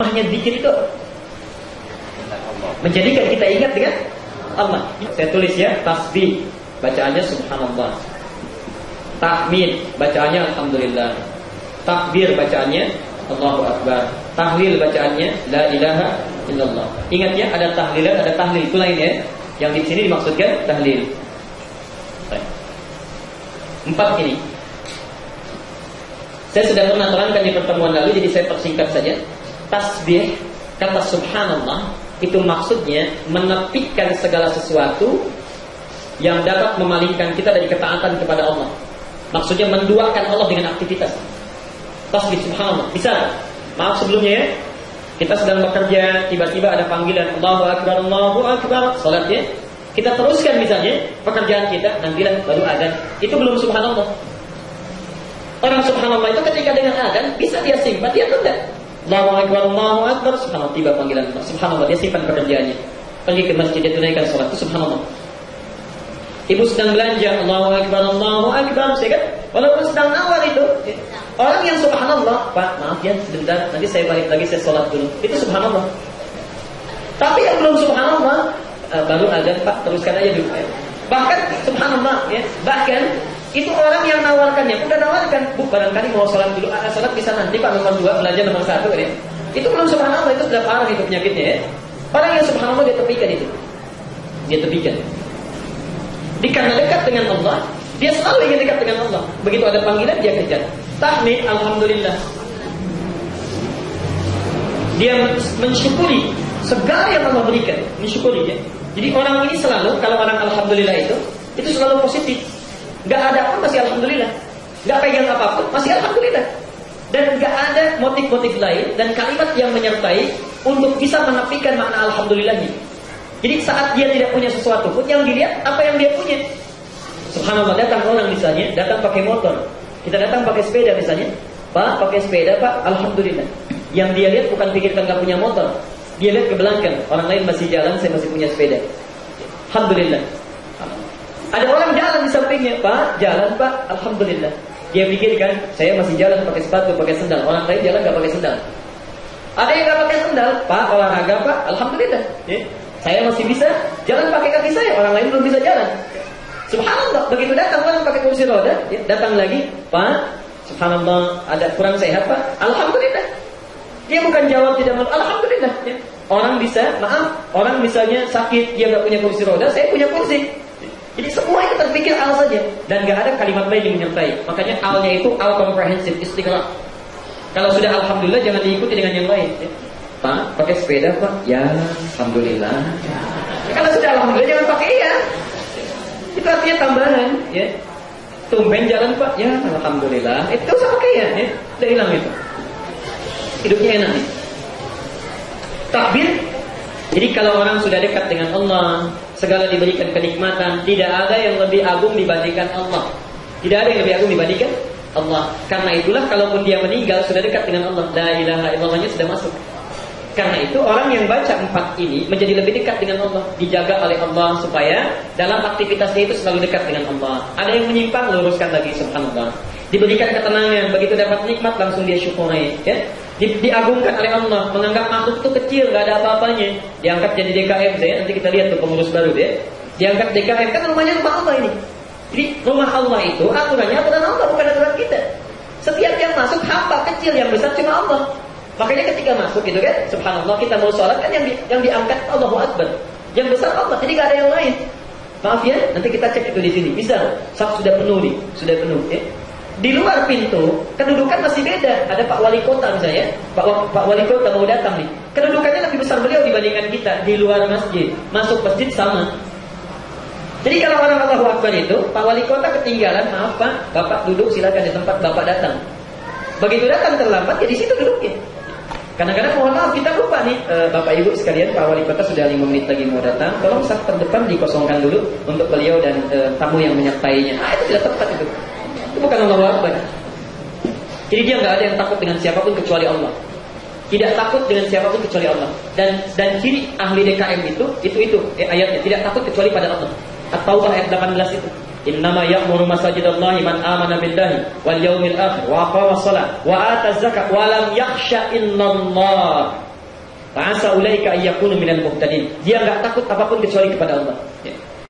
Hanya zikir itu menjadikan kita ingat dengan Allah. Saya tulis ya, tasbih bacaannya subhanallah, tahmid bacaannya alhamdulillah, takbir bacaannya Allahu akbar, tahlil bacaannya la ilaha illallah. Ingat ya, ada tahlilan, ada tahlil, itu lain ya. Yang di sini dimaksudkan tahlil. 4 ini saya sudah pernah terangkan di pertemuan lalu, jadi saya persingkat saja. Tasbih, kata subhanallah, itu maksudnya menepikan segala sesuatu yang dapat memalingkan kita dari ketaatan kepada Allah. Maksudnya menduakan Allah dengan aktivitas. Tasbih subhanallah. Bisa, maaf sebelumnya ya, kita sedang bekerja, tiba-tiba ada panggilan Allahu akbar, Allahu akbar, salatnya kita teruskan misalnya pekerjaan kita, nantilah baru azan. Itu belum subhanallah. Orang subhanallah itu ketika dengan azan bisa dia simpan, dia tunda. Allahu akbar, Allahu akbar, subhanallah, tiba panggilan subhanallah, dia simpan pekerjaannya. Pergi ke masjid, dia tunaikan salat, itu subhanallah. Ibu sedang belanja, Allahu akbar, Allahu akbar, saya kan, walaupun sedang awal itu, orang yang subhanallah, Pak, maaf ya, sebentar, nanti saya balik lagi, saya salat dulu. Itu subhanallah. Tapi yang belum subhanallah, baru azan, Pak, teruskan aja dulu. Bahkan subhanallah ya, bahkan itu orang yang nawarkannya, udah nawarkan, Bu, barangkali mau sholat dulu, sholat bisa nanti Pak, nomor 2, belajar nomor 1 ya. Itu belum subhanallah, itu sudah parah itu penyakitnya ya. Orang yang subhanallah dia tepikan itu. Dia tepikan. Karena dekat dengan Allah, dia selalu ingin dekat dengan Allah. Begitu ada panggilan, dia kejar. Tahmid, alhamdulillah. Dia mensyukuri segala yang Allah berikan, mensyukuri ya. Jadi orang ini selalu, kalau orang alhamdulillah itu selalu positif. Gak ada pun masih alhamdulillah, gak pegang apapun masih alhamdulillah, dan gak ada motif-motif lain dan kalimat yang menyertai untuk bisa menafikan makna alhamdulillahnya. Jadi saat dia tidak punya sesuatu pun, yang dilihat apa yang dia punya. Subhanallah, datang orang misalnya, datang pakai motor, kita datang pakai sepeda misalnya, Pak, pakai sepeda Pak, alhamdulillah. Yang dia lihat bukan pikirkan gak punya motor, dia lihat ke belakang, orang lain masih jalan, saya masih punya sepeda, alhamdulillah. Ada orang jalan di sampingnya, Pak, jalan Pak, alhamdulillah. Dia pikirkan, saya masih jalan pakai sepatu, pakai sendal. Orang lain jalan gak pakai sendal. Ada yang gak pakai sendal, Pak, olahraga Pak, alhamdulillah ya. Saya masih bisa jalan pakai kaki saya, orang lain belum bisa jalan. Subhanallah, begitu datang orang pakai kursi roda ya, datang lagi, Pak, subhanallah, ada kurang sehat Pak, alhamdulillah. Dia bukan jawab tidak mau, alhamdulillah ya. Orang bisa, maaf, orang misalnya sakit, dia gak punya kursi roda, saya punya kursi. Jadi semua itu terpikir al saja, dan gak ada kalimat lain yang menyertai. Makanya alnya itu al komprehensif, istiqlal. Kalau sudah alhamdulillah jangan diikuti dengan yang lain ya. Pak, pakai sepeda Pak, ya alhamdulillah ya. Kalau sudah alhamdulillah jangan pakai ya. Itu artinya tambahan ya. Tumben jalan Pak, ya alhamdulillah. Itu usah pakai ya, udah hilang itu. Hidupnya enak nih. Takbir. Jadi kalau orang sudah dekat dengan Allah, segala diberikan kenikmatan, tidak ada yang lebih agung dibandingkan Allah. Tidak ada yang lebih agung dibandingkan Allah. Karena itulah kalaupun dia meninggal sudah dekat dengan Allah, la ilaha illallahnya sudah masuk. Karena itu orang yang baca 4 ini menjadi lebih dekat dengan Allah, dijaga oleh Allah supaya dalam aktivitasnya itu selalu dekat dengan Allah. Ada yang menyimpang, luruskan lagi, subhanallah. Diberikan ketenangan, begitu dapat nikmat langsung dia syukuri ya. Diagungkan oleh Allah, menganggap makhluk itu kecil, gak ada apa-apanya. Diangkat jadi DKM saya, nanti kita lihat tuh pengurus baru ya. Diangkat DKM, kan rumahnya rumah Allah ini. Jadi rumah Allah itu aturannya aturan Allah, bukan aturan kita. Setiap yang masuk hamba kecil, yang besar cuma Allah. Makanya ketika masuk gitu kan, subhanallah, kita mau sholat kan yang diangkat Allahu Akbar, yang besar Allah, jadi gak ada yang lain. Maaf ya, nanti kita cek itu di sini. Misal, saf sudah penuh nih, sudah penuh ya. Di luar pintu, kedudukan masih beda. Ada Pak Wali Kota misalnya, Pak Wali Kota mau datang nih, kedudukannya lebih besar beliau dibandingkan kita. Di luar masjid, masuk masjid sama. Jadi kalau orang Allahu Akbar itu, Pak Wali Kota ketinggalan, maaf Pak, Bapak duduk silakan di tempat Bapak datang. Begitu datang terlambat, ya di situ duduknya. Kadang-kadang mohon maaf kita lupa nih, Bapak Ibu sekalian, Pak Wali Kota sudah 5 menit lagi mau datang, tolong saf terdepan dikosongkan dulu untuk beliau dan tamu yang menyertainya. Itu tidak tepat itu. Itu bukan Allahu Akbar. Jadi dia nggak ada yang takut dengan siapapun kecuali Allah. Tidak takut dengan siapapun kecuali Allah. Dan ciri ahli DKM itu ayatnya, tidak takut kecuali pada Allah. At-Taubah ayat 18 itu. Innama ya'muru masajidallahi man amana billahi wal yaumil akhir wa aqama shalah wa ata zakat wa lam yakhsha illallah. asa ulaika ayyakunu minal muhtadin. Dia enggak takut apapun kecuali kepada Allah. Ya.